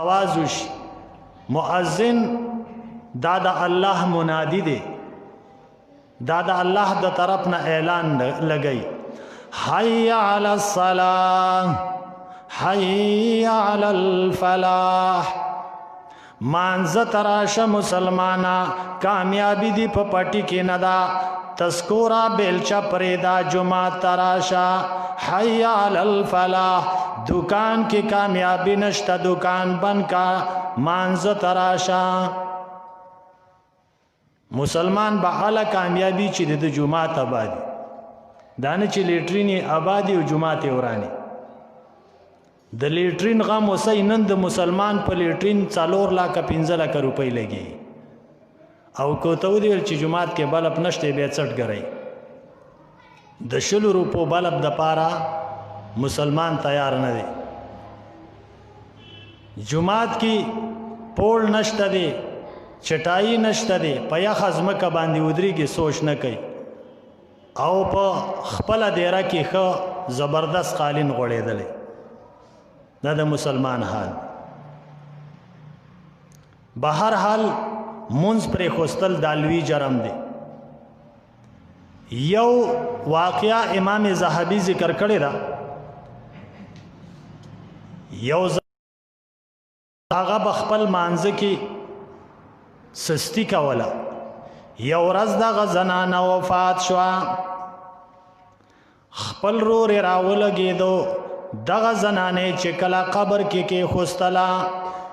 आवाज وشي مؤذن دا د الله منادي دی دا د الله د طرف نه اعلان لګي حي على الصلاه حي على الفلاح مانزه تراشه مسلمانا کامیابی دی په پټی کې ندا تذکورا بیلچا پریدا جمعه تراشا حي على الفلاح دکان کی کامیابی نشتا دکان بن کا مانزه تراشا مسلمان به اعلی کامیابی چې د جمعه آبادی دانه چې لیټرینی آبادی او جمعه ورانی د لیټرین غم وسای نن د مسلمان په لیټرین 4 लाख 15 लाख روپۍ لګي او کوته ودیل چې جمعات کې بلب نشته به 60 غړي د 100 روپو بلب د پارا مسلمان تیار نه دی جمعات کې پول نشته دی چټای نشته دی پیا خزمه کا باندې ودری کې سوچ نه کوي او په خپل دیره کې خو زبردست قالین غړېدل دا د مسلمان حال بهر حال منز پر خوستل دالوی جرم دی یو واقعا امام زاهبی ذکر کړی دا یو هغه بخپل مانزه کې سستی کوله یو ورځ دغه زنانه وفات شوه خپل رور راولګېدو دغه زنانه چې کله قبر کې خوستلا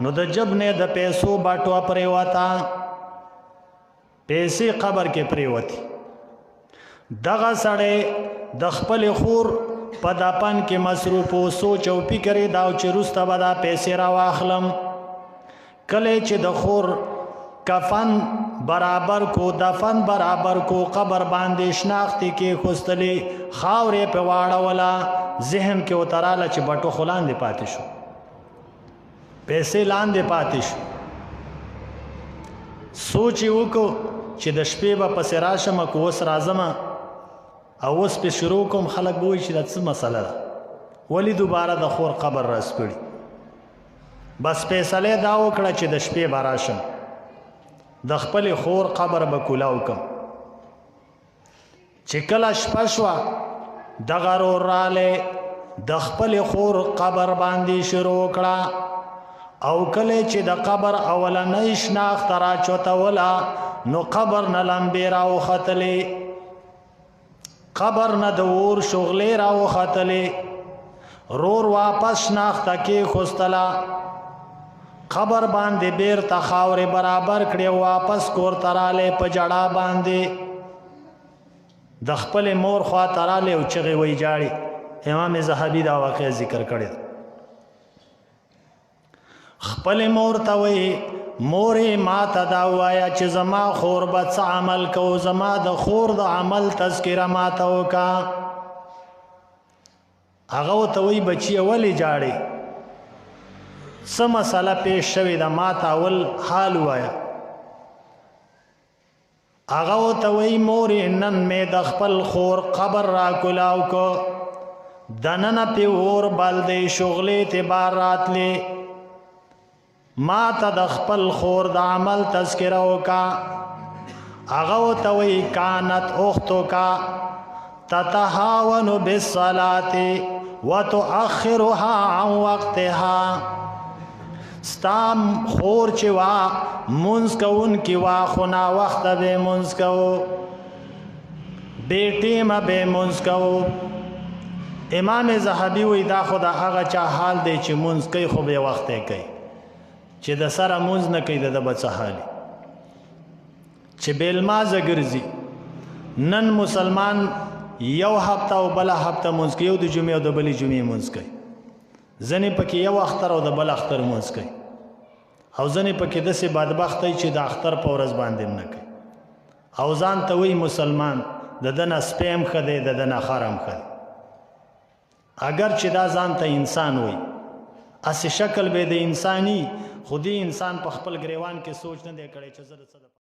نو د جبنه د پیسو باټو پرې وتا پیسې قبر کې پرې وتی دغه سړی د خپل خور په دپن کې مصروف او سوچ او فکر دا چې روسته به دا پیسې را واخلم کله چې د خور کفن برابر کو دفن برابر کو قبر باندې شناختی کې خوستلې خاورې په واړولا ذهن کې وتراله چې بټو خلان دی پاتې شو پیسې لاندې پاتې شو سوچ وکړو چې د شپې به پسې راشم کو اوس راځم او اوس په شروع کوم خلک وایي چې دا څه مسله ده ولی دوباره د خور قبر راسپړي بس فیصله دا وکړه چې د شپې به راشم د خپل خور قبر به کولاو کم چې کله شپه شوه دغه رور رالی د خپل خور قبر باندې شروع کړه او کله چې د قبر اولنۍ شناخت را چوتوله نو قبر نه لمبې راوختلې قبر نه د اور شغلې راوختلې رور واپس شناخته کې خوستله قبر باندې بیرته خاورې برابر کړې واپس کور تراله په جړه باندې د خپل مور خوا تراله او چغې وی جاړي امام زاهبی دا واقع ذکر کړی خپل مور ته وی مورې ما ته دا وایا چې زما خور به څه عمل کو زما د خور د عمل تذکره ما ته وکا هغه ته وی بچی ولې جاړي څه مسله پیش شوې ده ما ته اول حال وایا هغه ته وی مورې نن مې د خپل خور قبر را کولاو کو دننه پې اور بل دی شغلې ته بار راتلې ما ته د خپل خور د عمل تذکره وکا هغه ته وی کانت اختک تتهاون بالصلاه وتؤخرها عن وقتها ستام خور چې وا منځ کون کې وا خو نا وخت به منځ کو بیٹی ما به منځ کو امام زاهبی وی دا خدا هغه چا حال دی چې منځ کوي خو به وخت کوي چې د سره منځ نه کوي د بچ حالي چې بیلمازه ګرځي نن مسلمان یو هفته او بل هفته منځ کوي د جمعې او د بلې جمعې منځ کوي ځنې پکې یو اختر او د بل اختر منځ کوي او ځنې پکې داسې بدبخت دی چې د اختر په ورځ باندې نه کوي او ځان ته وایي مسلمان د ده نه سپی هم ښه دی د ده نه خر هم ښه دی اگر چې دا ځان ته انسان وایي هسې شکل به د انساني خو دې انسان په خپل ګریوان کې سوچ نه دی کړی چې زه د څه